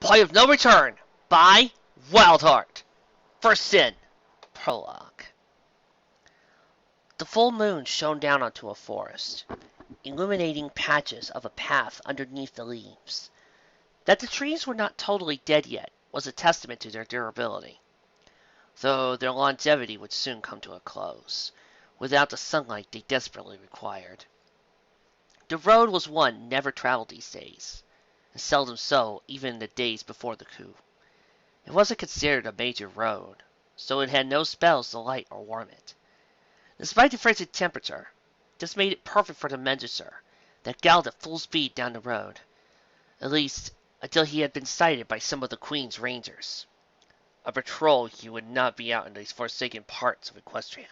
Point of No Return by Wildheart. First Sin. Prologue. The full moon shone down onto a forest, illuminating patches of a path underneath the leaves. That the trees were not totally dead yet was a testament to their durability, though their longevity would soon come to a close, without the sunlight they desperately required. The road was one never traveled these days, and seldom so even in the days before the coup. It wasn't considered a major road, so it had no spells to light or warm it. Despite the frigid temperature, this made it perfect for the Mendicer that galloped at full speed down the road, at least until he had been sighted by some of the Queen's Rangers. A patrol he would not be out in these forsaken parts of Equestria.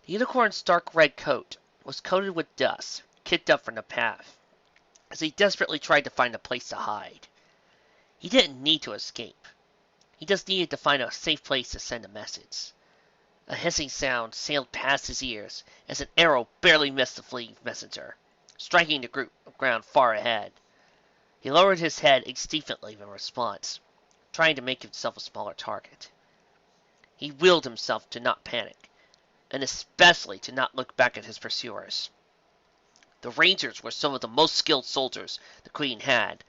The unicorn's dark red coat was coated with dust, kicked up from the path, as he desperately tried to find a place to hide. He didn't need to escape. He just needed to find a safe place to send a message. A hissing sound sailed past his ears as an arrow barely missed the fleeing messenger, striking the group of ground far ahead. He lowered his head instinctively in response, trying to make himself a smaller target. He willed himself to not panic, and especially to not look back at his pursuers. The Rangers were some of the most skilled soldiers the Queen had.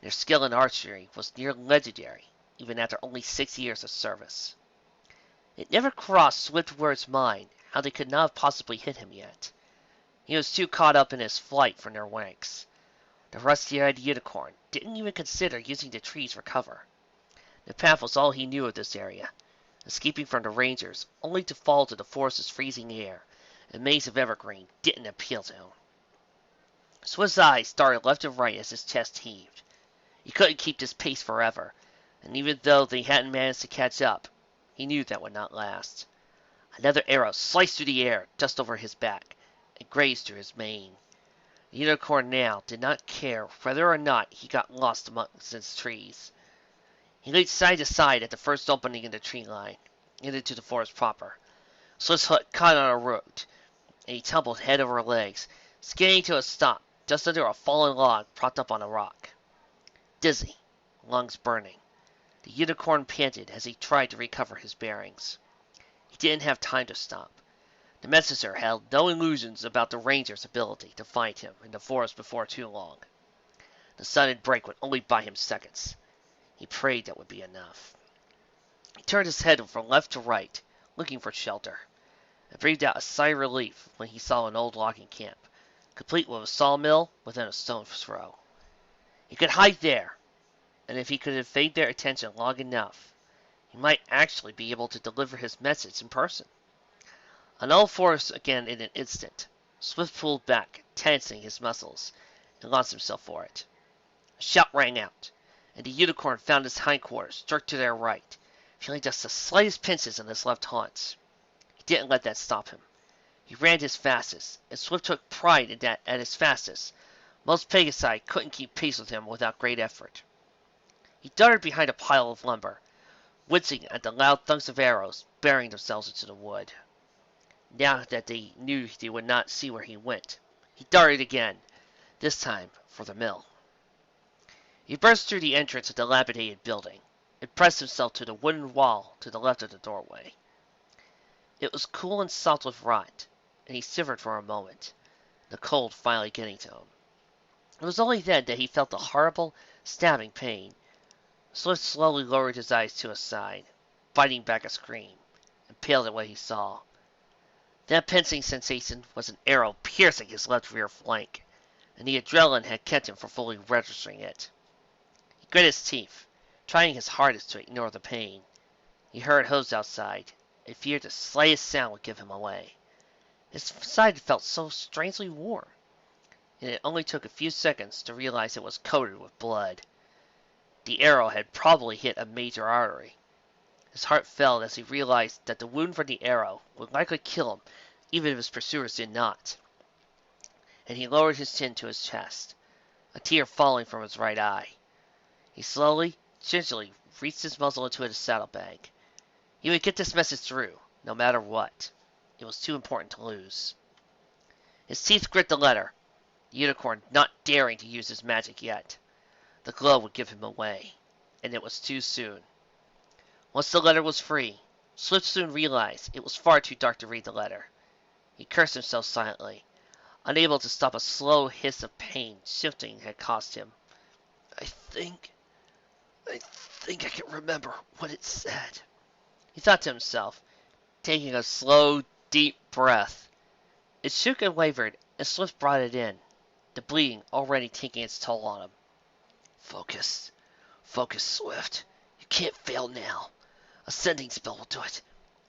Their skill in archery was near legendary, even after only 6 years of service. It never crossed Swiftwater's mind how they could not have possibly hit him yet. He was too caught up in his flight from their ranks. The rusty-eyed unicorn didn't even consider using the trees for cover. The path was all he knew of this area, escaping from the Rangers only to fall to the forest's freezing air. A maze of evergreen didn't appeal to him. Swift's eyes darted left and right as his chest heaved. He couldn't keep this pace forever, and even though they hadn't managed to catch up, he knew that would not last. Another arrow sliced through the air just over his back and grazed through his mane. The unicorn now did not care whether or not he got lost amongst its trees. He leaped side to side at the first opening in the tree line, and into the forest proper. Swift's foot caught on a root, and he tumbled head over legs, skidding to a stop just under a fallen log propped up on a rock. Dizzy, lungs burning, the unicorn panted as he tried to recover his bearings. He didn't have time to stop. The messenger held no illusions about the Ranger's ability to find him in the forest before too long. The sudden break would only buy him seconds. He prayed that would be enough. He turned his head from left to right, looking for shelter, and breathed out a sigh of relief when he saw an old logging camp, complete with a sawmill within a stone's throw. He could hide there, and if he could evade their attention long enough, he might actually be able to deliver his message in person. On all fours again in an instant, Swift pulled back, tensing his muscles, and lost himself for it. A shout rang out, and the unicorn found his hindquarters jerked to their right, feeling just the slightest pinches in his left haunch. He didn't let that stop him. He ran his fastest, and Swift took pride in that at his fastest. Most Pegasi couldn't keep pace with him without great effort. He darted behind a pile of lumber, wincing at the loud thunks of arrows burying themselves into the wood. Now that they knew they would not see where he went, he darted again, this time for the mill. He burst through the entrance of the dilapidated building, and pressed himself to the wooden wall to the left of the doorway. It was cool and soft with rot, and he shivered for a moment, the cold finally getting to him. It was only then that he felt the horrible, stabbing pain. Swift slowly lowered his eyes to his side, fighting back a scream, and paled at what he saw. That pincing sensation was an arrow piercing his left rear flank, and the adrenaline had kept him from fully registering it. He grit his teeth, trying his hardest to ignore the pain. He heard hooves outside, and feared the slightest sound would give him away. His side felt so strangely warm, and it only took a few seconds to realize it was coated with blood. The arrow had probably hit a major artery. His heart fell as he realized that the wound from the arrow would likely kill him even if his pursuers did not. And he lowered his chin to his chest, a tear falling from his right eye. He slowly, gingerly reached his muzzle into his saddlebag. He would get this message through, no matter what. It was too important to lose. His teeth grit the letter, the unicorn not daring to use his magic yet. The glow would give him away, and it was too soon. Once the letter was free, Swift soon realized it was far too dark to read the letter. He cursed himself silently, unable to stop a slow hiss of pain shifting had caused him. I think I can remember what it said, he thought to himself, taking a slow, deep breath. It shook and wavered, and Swift brought it in, the bleeding already taking its toll on him. Focus. Focus, Swift. You can't fail now. A sending spell will do it.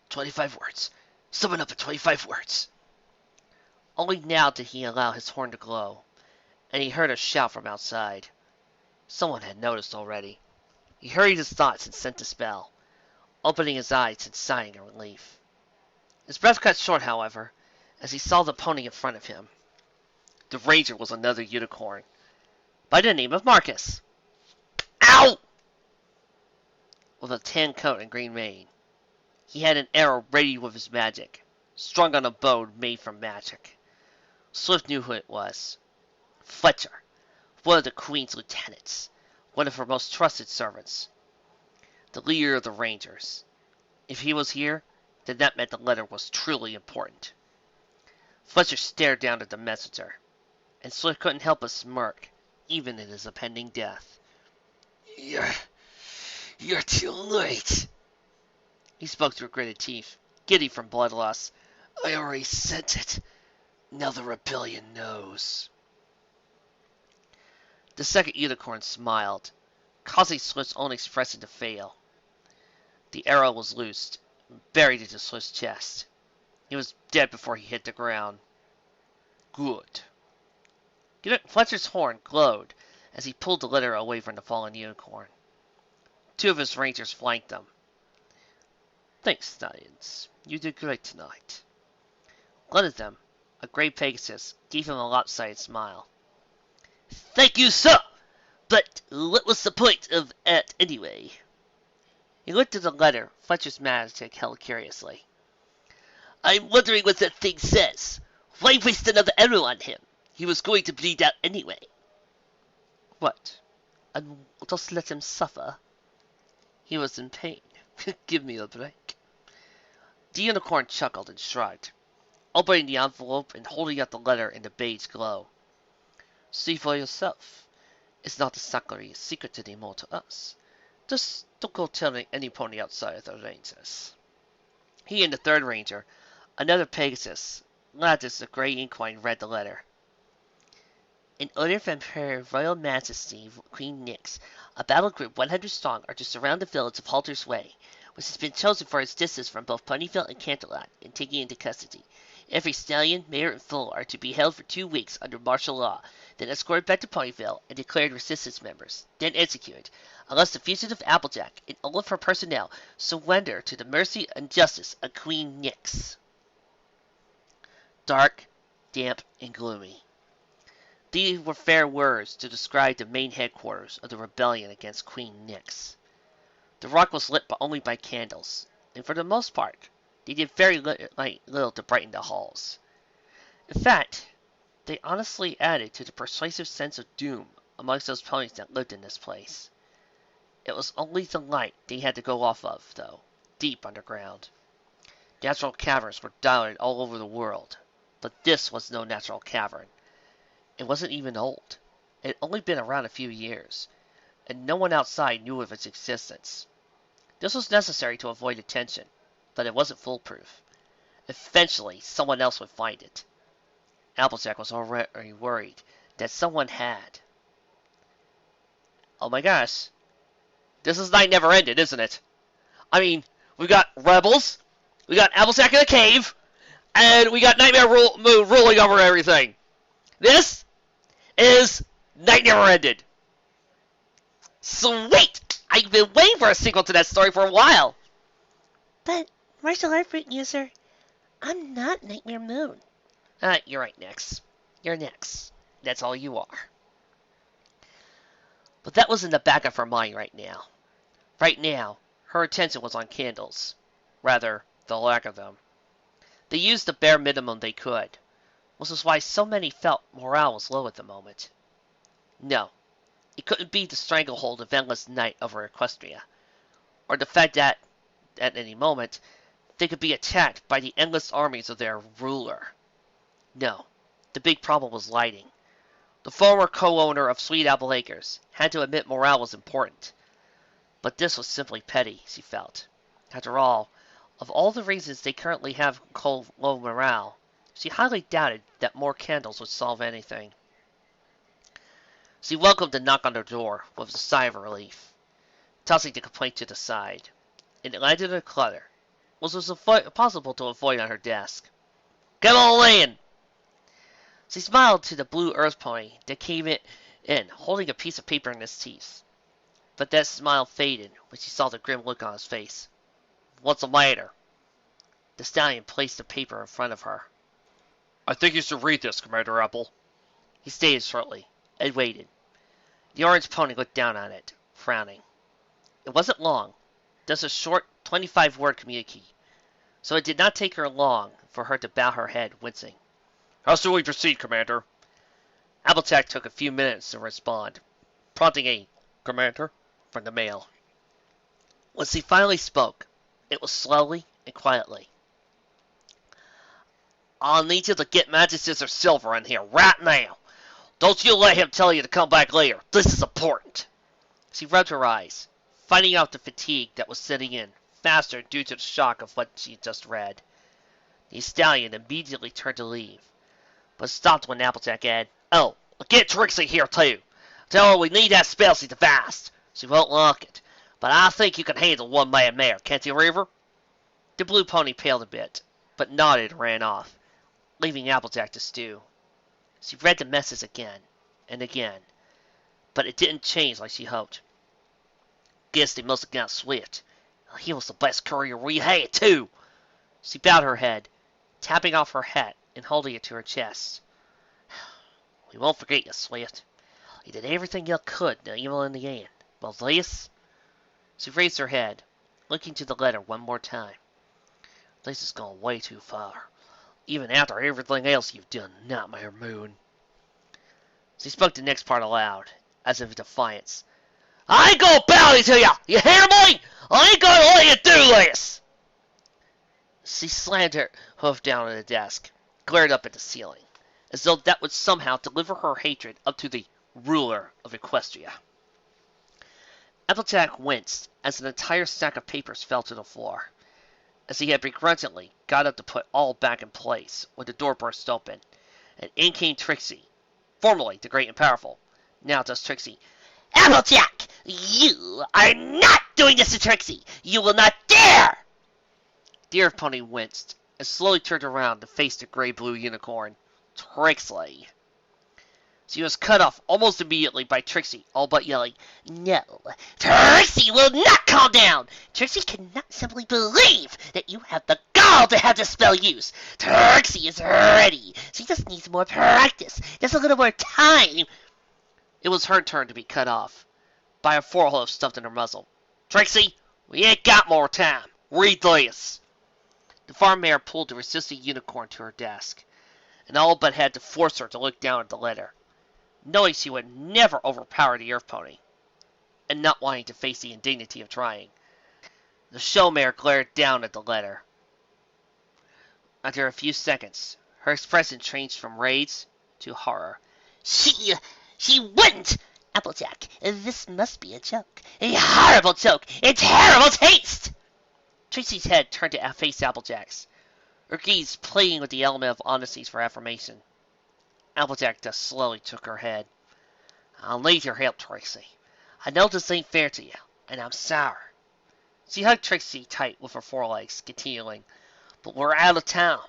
25 words. Summon up at 25 words. Only now did he allow his horn to glow, and he heard a shout from outside. Someone had noticed already. He hurried his thoughts and sent the spell, opening his eyes and sighing in relief. His breath cut short, however, as he saw the pony in front of him. The ranger was another unicorn, by the name of Marcus. Ow! With a tan coat and green mane. He had an arrow ready with his magic, strung on a bow made from magic. Swift knew who it was. Fletcher, one of the Queen's lieutenants, one of her most trusted servants. The leader of the Rangers. If he was here, then that meant the letter was truly important. Fletcher stared down at the messenger, and Swift couldn't help but smirk, even in his impending death. You're too late, he spoke through gritted teeth, giddy from blood loss. I already sent it. Now the rebellion knows. The second unicorn smiled, causing Swift's own expression to fail. The arrow was loosed, buried into Swift's chest. He was dead before he hit the ground. Good. Fletcher's horn glowed as he pulled the letter away from the fallen unicorn. Two of his rangers flanked them. Thanks, Stallions. You did great tonight. One of them, a gray Pegasus, gave him a lopsided smile. Thank you, sir! But what was the point of it anyway? He looked at the letter Fletcher's magic held curiously. I'm wondering what that thing says. Why waste another arrow on him? He was going to bleed out anyway. What? And just let him suffer? He was in pain. Give me a break. The unicorn chuckled and shrugged, opening the envelope and holding out the letter in the beige glow. See for yourself. It's not exactly a secret anymore to us. Just don't go telling any pony outside of the Rangers. He and the third ranger, another Pegasus, laughed as the gray inkwine read the letter. In order from Her Royal Majesty Queen Nyx, a battle group 100 strong are to surround the village of Halter's Way, which has been chosen for its distance from both Ponyville and Canterlot, and taken into custody. Every stallion, mare, and foal are to be held for 2 weeks under martial law, then escorted back to Ponyville and declared resistance members, then executed, unless the fugitive Applejack and all of her personnel surrender to the mercy and justice of Queen Nyx. Dark, damp, and gloomy. These were fair words to describe the main headquarters of the rebellion against Queen Nyx. The rock was lit only by candles, and for the most part, they did very little to brighten the halls. In fact, they honestly added to the persuasive sense of doom amongst those ponies that lived in this place. It was only the light they had to go off of, though, deep underground. Natural caverns were dotted all over the world, but this was no natural cavern. It wasn't even old. It had only been around a few years, and no one outside knew of its existence. This was necessary to avoid attention, but it wasn't foolproof. Eventually, someone else would find it. Applejack was already worried that someone had. Oh my gosh. This is Night Never Ended, isn't it? I mean, we got rebels, we got Applejack in a cave, and we got Nightmare Moon ruling over everything. This is Night Never Ended. Sweet! I've been waiting for a sequel to that story for a while. But, martial art fruit user, I'm not Nightmare Moon. You're right, Nyx. You're Nyx. That's all you are. But that was in the back of her mind right now. Right now, her attention was on candles. Rather, the lack of them. They used the bare minimum they could, which was why so many felt morale was low at the moment. No, It couldn't be the stranglehold of endless night over Equestria, or the fact that, at any moment, they could be attacked by the endless armies of their ruler. No, the big problem was lighting. The former co-owner of Sweet Apple Acres had to admit morale was important. But this was simply petty, she felt. After all, of all the reasons they currently have low morale, she highly doubted that more candles would solve anything. She welcomed the knock on her door with a sigh of relief, tossing the complaint to the side. It landed in a clutter, which was possible to avoid on her desk. "Come on in!" She smiled to the blue earth pony that came in holding a piece of paper in his teeth. But that smile faded when she saw the grim look on his face. "What's the matter?" The stallion placed the paper in front of her. "I think you should read this, Commander Apple." He stated shortly, and waited. The orange pony looked down on it, frowning. It wasn't long, just a short 25-word communique, so it did not take her long for her to bow her head, wincing. "How should we proceed, Commander?" Applejack took a few minutes to respond, prompting a "Commander" from the mail. When she finally spoke, it was slowly and quietly. "I'll need you to get Magic Scissor Silver in here right now. Don't you let him tell you to come back later. This is important." She rubbed her eyes, finding out the fatigue that was setting in faster due to the shock of what she had just read. The stallion immediately turned to leave, but stopped when Applejack added, "Oh, get Trixie here too. Tell her we need that spell she devised. She won't like it, but I think you can handle one-man mare, can't you, River?" The blue pony paled a bit, but nodded and ran off, leaving Applejack to stew. She read the message again and again, but it didn't change like she hoped. "Guess they must have got Swift. He was the best courier we had, too." She bowed her head, tapping off her hat and holding it to her chest. "We won't forget you, Swift. You did everything you could, even in the end. But this..." She raised her head, looking to the letter one more time. "This has gone way too far. Even after everything else you've done, Nightmare Moon." She spoke the next part aloud, as if in defiance. "I ain't gonna bow to you! You hear me? I ain't gonna let you do this!" She slammed her hoof down on the desk, glared up at the ceiling, as though that would somehow deliver her hatred up to the ruler of Equestria. Applejack winced as an entire stack of papers fell to the floor, as he had begrudgingly got up to put all back in place when the door burst open, and in came Trixie, formerly the Great and Powerful, now just Trixie. "Applejack! You are not doing this to Trixie! You will not dare!" The earth pony winced and slowly turned around to face the gray-blue unicorn, Trixie. She was cut off almost immediately by Trixie, all but yelling, "No, Trixie will not calm down! Trixie cannot simply believe that you have the gall to have this spell used! Trixie is ready! She just needs more practice, just a little more time!" It was her turn to be cut off, by a forehoof stuffed in her muzzle. "Trixie, we ain't got more time. Read this." The farm mare pulled the resisting unicorn to her desk, and all but had to force her to look down at the letter, knowing she would never overpower the earth pony, and not wanting to face the indignity of trying. The show mare glared down at the letter. After a few seconds, her expression changed from rage to horror. She wouldn't! Applejack, this must be a joke. A horrible joke! In terrible taste! Trixie's head turned to face Applejack's, her gaze playing with the element of honesty for affirmation. Applejack just slowly took her head. "I'll need your help, Trixie. I know this ain't fair to you, and I'm sorry." She hugged Trixie tight with her forelegs, continuing, "But we're out of time.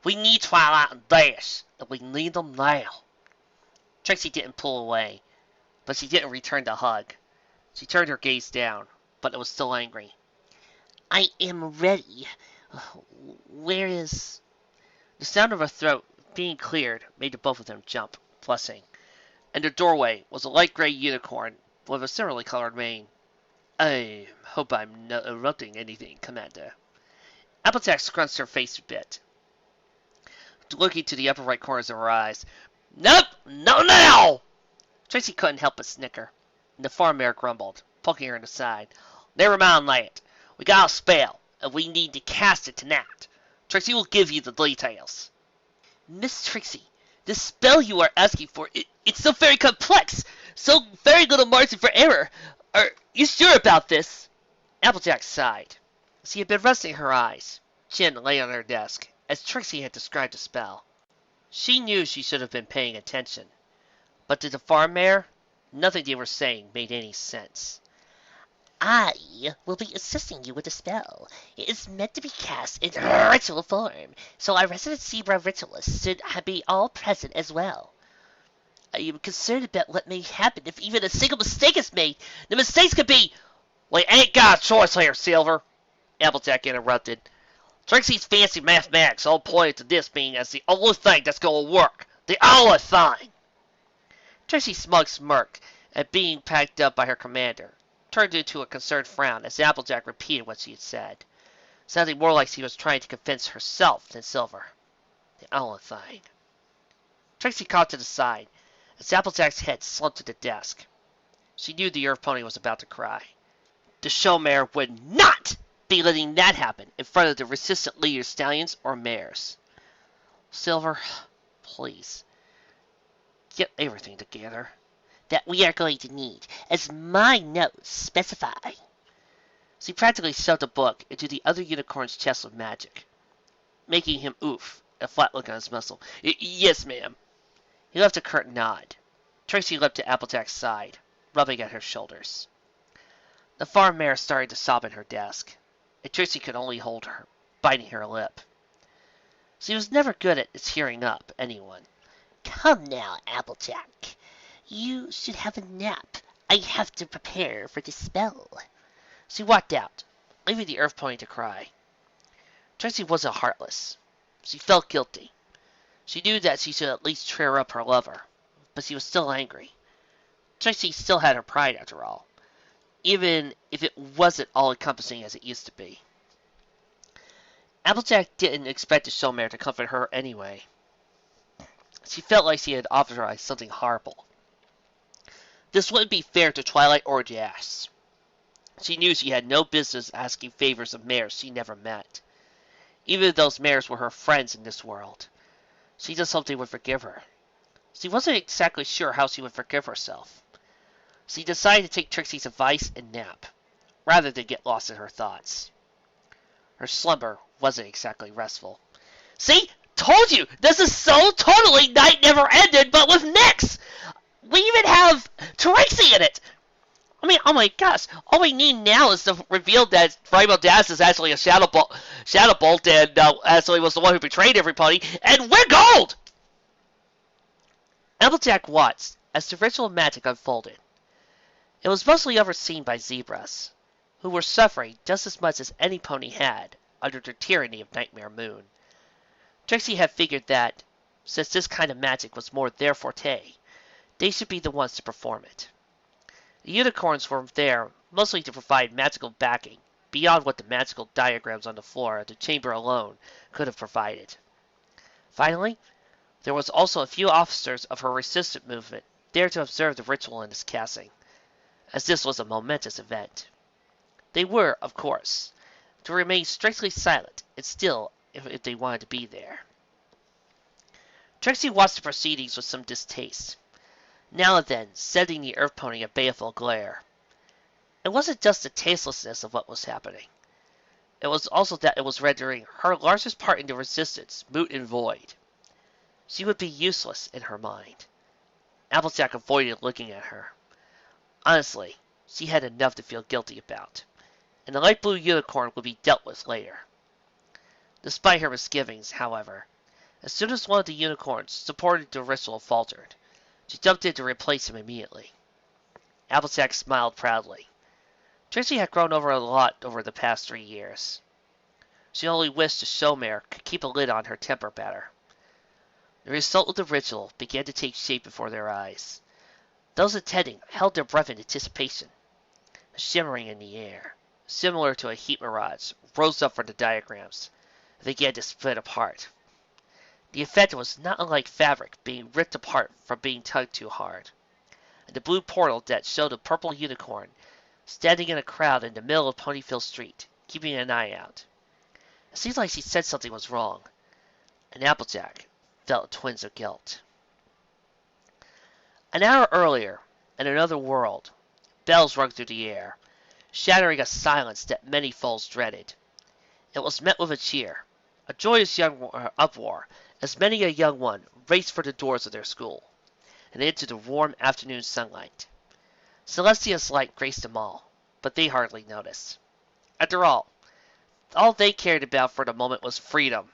We need Twilight and Dash, and we need them now." Trixie didn't pull away, but she didn't return the hug. She turned her gaze down, but it was still angry. "I am ready. Where is..." The sound of her throat being cleared made the both of them jump, flushing, and the doorway was a light gray unicorn with a similarly colored mane. "I hope I'm not interrupting anything, Commander." Applejack scrunched her face a bit, looking to the upper right corners of her eyes. "Nope, no now!" Trixie couldn't help but snicker. The farm mare grumbled, poking her in the side. Never mind that. We got a spell, and we need to cast it tonight. Trixie will give you the details. Miss Trixie, the spell you are asking for, it's so very complex, so very little margin for error. Are you sure about this? Applejack sighed. She had been resting her eyes, chin lay on her desk, as Trixie had described the spell. She knew she should have been paying attention, but to the farm mare, nothing they were saying made any sense. I will be assisting you with the spell. It is meant to be cast in ritual form, so our resident zebra ritualists should be all present as well. I am concerned about what may happen if even a single mistake is made. The mistakes could be... We ain't got a choice here, Silver, Applejack interrupted. Trixie's fancy mathematics all pointed to this being as the only thing that's going to work. The only thing. Trixie's smug smirk at being packed up by her commander turned into a concerned frown as Applejack repeated what she had said, sounding more like she was trying to convince herself than Silver. The only thing. Trixie caught to the side as Applejack's head slumped to the desk. She knew the Earth Pony was about to cry. The show mare would not be letting that happen in front of the resistant leader stallions or mares. Silver, please, get everything together. That we are going to need, as my notes specify. She practically shoved a book into the other unicorn's chest of magic, making him oof, a flat look on his muscle. Yes, ma'am. He left a curt nod. Trixie leapt to Applejack's side, rubbing at her shoulders. The farm mare started to sob in her desk, and Trixie could only hold her, biting her lip. She was never good at cheering up anyone. Come now, Applejack. You should have a nap. I have to prepare for the spell. She walked out, leaving the Earth Pony to cry. Trixie wasn't heartless. She felt guilty. She knew that she should at least cheer up her lover, but she was still angry. Trixie still had her pride, after all, even if it wasn't all-encompassing as it used to be. Applejack didn't expect the show mare to comfort her anyway. She felt like she had authorized something horrible. This wouldn't be fair to Twilight or Jas. She knew she had no business asking favors of mares she never met, even if those mares were her friends in this world. She just hoped they would forgive her. She wasn't exactly sure how she would forgive herself. She decided to take Trixie's advice and nap, rather than get lost in her thoughts. Her slumber wasn't exactly restful. See? Told you! This is so totally Night Never Ended, but with Nyx! We even have Trixie in it! I mean, oh my gosh, all we need now is to reveal that Rainbow Dash is actually a Shadow Bolt and actually was the one who betrayed everybody, and we're gold! Applejack watched as the ritual magic unfolded. It was mostly overseen by zebras, who were suffering just as much as any pony had under the tyranny of Nightmare Moon. Trixie had figured that, since this kind of magic was more their forte, they should be the ones to perform it. The unicorns were there mostly to provide magical backing, beyond what the magical diagrams on the floor of the chamber alone could have provided. Finally, there was also a few officers of her resistant movement there to observe the ritual in its casting, as this was a momentous event. They were, of course, to remain strictly silent and still if they wanted to be there. Trixie watched the proceedings with some distaste, now and then sending the Earth Pony a baleful glare. It wasn't just the tastelessness of what was happening. It was also that it was rendering her largest part in the resistance moot and void. She would be useless in her mind. Applejack avoided looking at her. Honestly, she had enough to feel guilty about, and the light blue unicorn would be dealt with later. Despite her misgivings, however, as soon as one of the unicorns supporting the ritual faltered, she jumped in to replace him immediately. Applejack smiled proudly. Trixie had grown over a lot over the past 3 years. She only wished the show mare could keep a lid on her temper better. The result of the ritual began to take shape before their eyes. Those attending held their breath in anticipation. A shimmering in the air, similar to a heat mirage, rose up from the diagrams and began to split apart. The effect was not unlike fabric being ripped apart from being tugged too hard. and the blue portal that showed a purple unicorn standing in a crowd in the middle of Ponyville Street, keeping an eye out. It seemed like she said something was wrong, and Applejack felt twinge of guilt. An hour earlier, in another world, bells rung through the air, shattering a silence that many foes dreaded. It was met with a cheer, a joyous young uproar, as many a young one raced for the doors of their school, and into the warm afternoon sunlight. Celestia's light graced them all, but they hardly noticed. After all they cared about for the moment was freedom.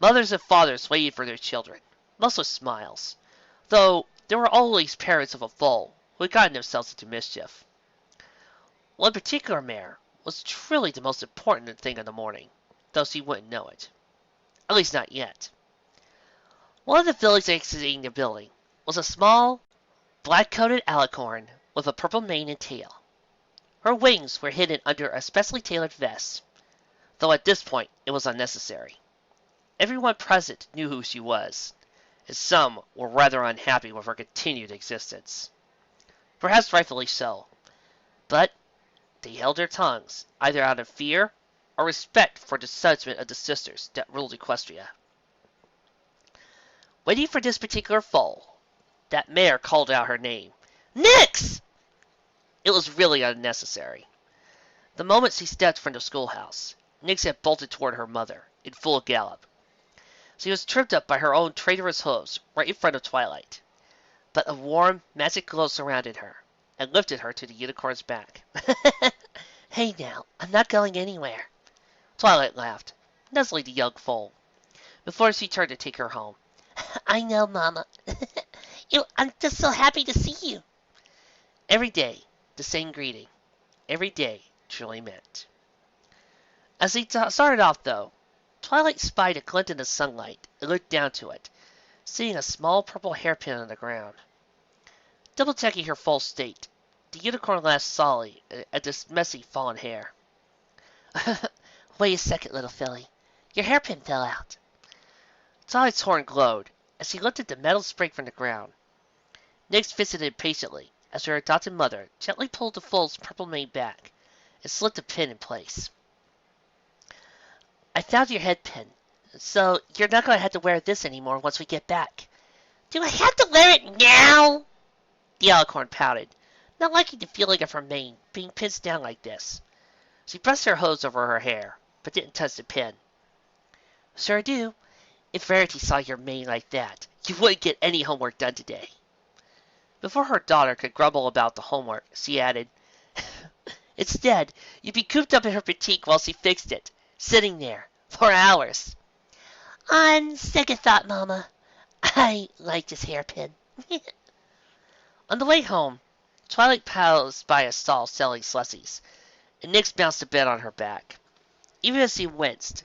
Mothers and fathers waited for their children, most with smiles, though there were always parents of a foe who had gotten themselves into mischief. One particular mare was truly the most important thing in the morning, though she wouldn't know it. At least not yet. One of the fillies exiting the building was a small, black-coated alicorn with a purple mane and tail. Her wings were hidden under a specially tailored vest, though at this point it was unnecessary. Everyone present knew who she was, and some were rather unhappy with her continued existence. Perhaps rightfully so, but they held their tongues, either out of fear or respect for the judgment of the sisters that ruled Equestria. Waiting for this particular foal, that mare called out her name. Nyx! It was really unnecessary. The moment she stepped from the schoolhouse, Nyx had bolted toward her mother, in full gallop. She was tripped up by her own traitorous hooves right in front of Twilight, but a warm, magic glow surrounded her, and lifted her to the unicorn's back. Hey now, I'm not going anywhere. Twilight laughed, nuzzling the young foal, before she turned to take her home. I know, Mama. I'm just so happy to see you. Every day, the same greeting. Every day truly meant. As they started off, though, Twilight spied a glint in the sunlight and looked down to it, seeing a small purple hairpin on the ground. Double-checking her false state, the unicorn laughed softly at this messy fallen hair. Wait a second, little filly. Your hairpin fell out. Twilight's horn glowed as she lifted the metal spring from the ground. Nyx visited impatiently as her adopted mother gently pulled the foal's purple mane back and slipped the pin in place. I found your head pin, so you're not going to have to wear this anymore once we get back. Do I have to wear it now? The alicorn pouted, not liking the feeling of her mane being pinned down like this. She brushed her hose over her hair, but didn't touch the pin. Sure do. If Verity saw your mane like that, you wouldn't get any homework done today. Before her daughter could grumble about the homework, she added, Instead, you'd be cooped up in her boutique while she fixed it, sitting there, for hours. On second thought, Mama, I like this hairpin. On the way home, Twilight paused by a stall selling slushies, and Nyx bounced a bed on her back. Even as she winced,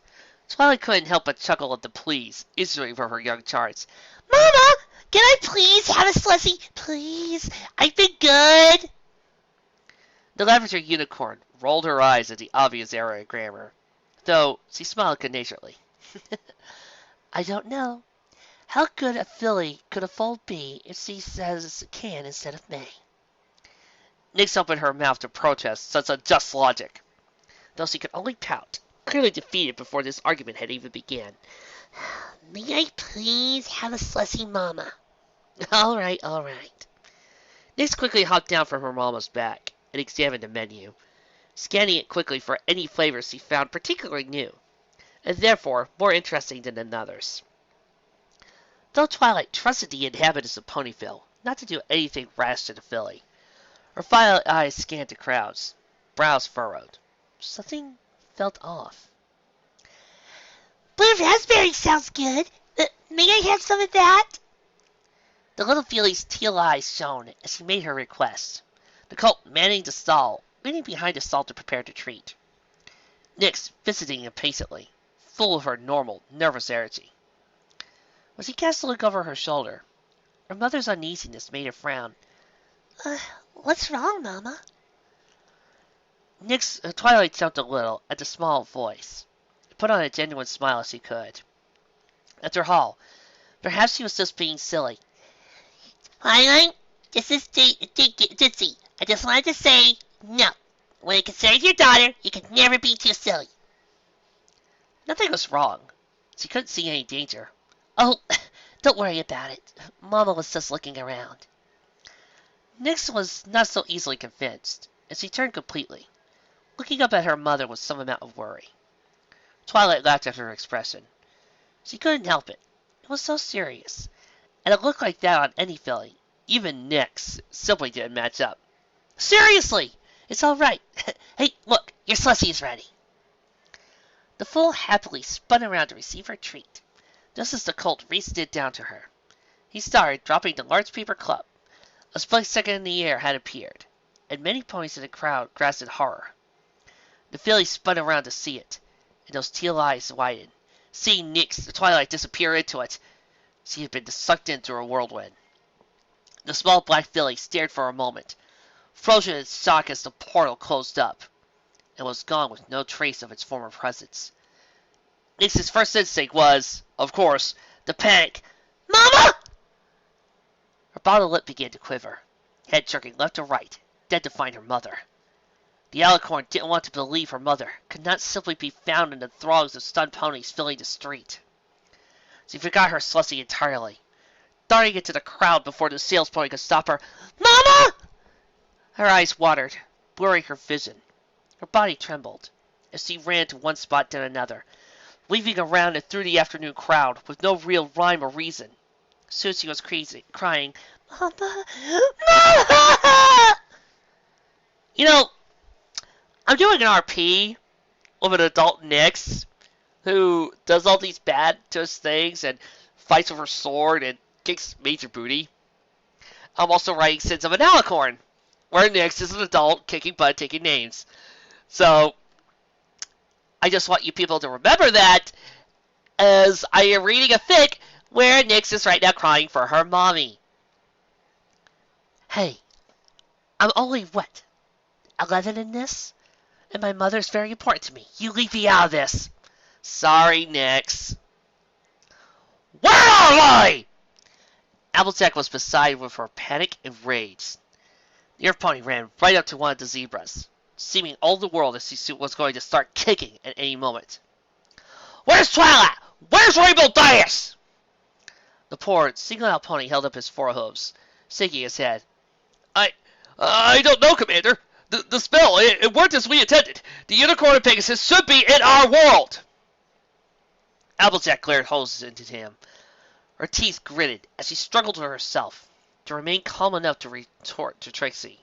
Twilight couldn't help but chuckle at the pleas issuing from her young charts. Mama, can I please have a slushie? Please, I've been good. The lavender unicorn rolled her eyes at the obvious error in grammar, though she smiled good-naturedly. I don't know. How good a filly could a foal be if she says can instead of may? Nyx opened her mouth to protest such unjust logic, though she could only pout, clearly defeated before this argument had even begun. May I please have a slushie, Mama? All right, all right. Nyx quickly hopped down from her mama's back and examined the menu, scanning it quickly for any flavors she found particularly new, and therefore more interesting than others. Though Twilight trusted the inhabitants of Ponyville not to do anything rash to the filly, her violet eyes scanned the crowds, brows furrowed. Something felt off. Blue raspberry sounds good. May I have some of that? The little filly's teal eyes shone as she made her request, the colt manning the stall, leaning behind the stall to prepare to treat. Nyx visiting impatiently, full of her normal, nervous energy. When she cast a look over her shoulder, her mother's uneasiness made her frown. What's wrong, Mama? Twilight jumped a little at the small voice, and put on a genuine smile as she could. After all, perhaps she was just being silly. Twilight, This is Trixie. I just wanted to say, no. When it concerns your daughter, you can never be too silly. Nothing was wrong. She couldn't see any danger. Oh, don't worry about it. Mama was just looking around. Nyx was not so easily convinced, and she turned completely, looking up at her mother with some amount of worry. Twilight laughed at her expression. She couldn't help it. It was so serious, and a look like that on any filly, even Nyx, simply didn't match up. Seriously! It's all right. Hey, look, your slushy is ready. The foal happily spun around to receive her treat, just as the colt raced it down to her. He started, dropping the large paper club. A split second in the air had appeared, and many ponies in the crowd grasped in horror. The filly spun around to see it, and those teal eyes widened. Seeing Nyx, the Twilight disappear into it, she had been sucked into a whirlwind. The small black filly stared for a moment, frozen in shock as the portal closed up, and was gone with no trace of its former presence. Nyx's first instinct was, of course, to panic. Mama! Her bottom lip began to quiver, head jerking left to right, dead to find her mother. The alicorn didn't want to believe her mother could not simply be found in the throngs of stunned ponies filling the street. She forgot her Slushy entirely, darting into the crowd before the sales pony could stop her. Mama! Her eyes watered, blurring her vision. Her body trembled as she ran to one spot then another, weaving around and through the afternoon crowd with no real rhyme or reason. Soon she was crying, Mama! Mama! You know, I'm doing an RP with an adult Nyx who does all these bad to us things and fights with her sword and kicks major booty. I'm also writing Sins of an Alicorn, where Nyx is an adult kicking butt, taking names. So, I just want you people to remember that as I am reading a fic where Nyx is right now crying for her mommy. Hey, I'm only, 11 in this? And my mother's very important to me. You leave me out of this. Sorry, Nyx. Where am I? Applejack was beside with her panic and rage. The Earth Pony ran right up to one of the zebras, seeming all the world as she was going to start kicking at any moment. Where's Twilight? Where's Rainbow Dias? The poor, singled-out pony held up his forehooves, shaking his head. I don't know, Commander. The spell, it worked as we intended. The Unicorn of Pegasus should be in our world. Applejack glared hosed into him. Her teeth gritted as she struggled with herself to remain calm enough to retort to Trixie.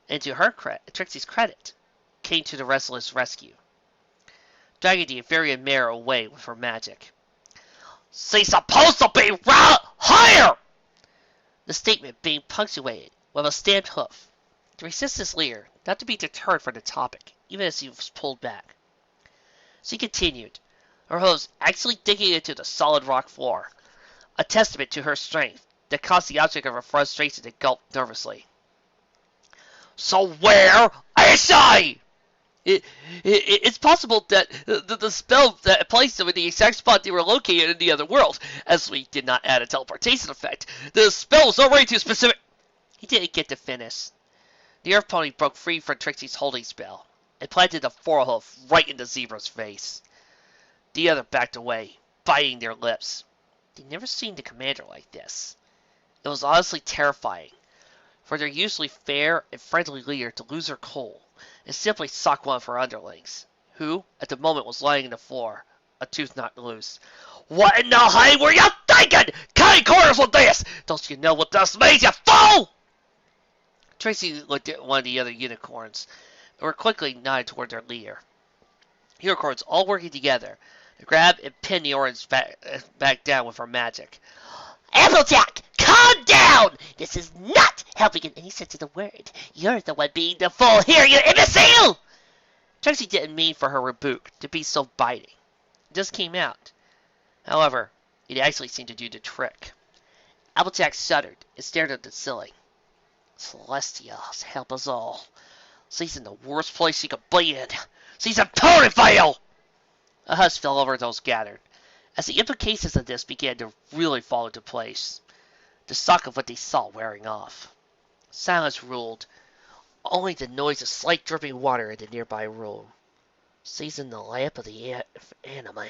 And to her Trixie's credit, came to the restless rescue, dragging the inferior mare away with her magic. She's supposed to be higher! The statement being punctuated with a stamped hoof, to resist his leer, not to be deterred from the topic, even as he was pulled back. She continued, her hooves actually digging into the solid rock floor, a testament to her strength that caused the object of her frustration to gulp nervously. So where is I? It's possible that the spell that placed them in the exact spot they were located in the other world, as we did not add a teleportation effect. The spell was already too specific. He didn't get to finish. The Earth Pony broke free from Trixie's holding spell and planted a forehoof right in the zebra's face. The other backed away, biting their lips. They'd never seen the commander like this. It was honestly terrifying for their usually fair and friendly leader to lose her cool and simply sock one of her underlings, who, at the moment, was lying on the floor, a tooth knocked loose. What in the hell were you thinking? Cutting corners with this! Don't you know what this means, you fool? Trixie looked at one of the other unicorns, and were quickly nodded toward their leader. Unicorns all working together to grab and pin the orange back down with her magic. Applejack, calm down! This is not helping in any sense of the word. You're the one being the fool here, you imbecile! Trixie didn't mean for her rebuke to be so biting. It just came out. However, it actually seemed to do the trick. Applejack shuddered and stared at the ceiling. Celestials, help us all. She's in the worst place she could be in. She's in Ponyville! A hush fell over those gathered, as the implications of this began to really fall into place. the shock of what they saw wearing off. Silence ruled, only the noise of slight dripping water in the nearby room. Seizing the lamp of the anime,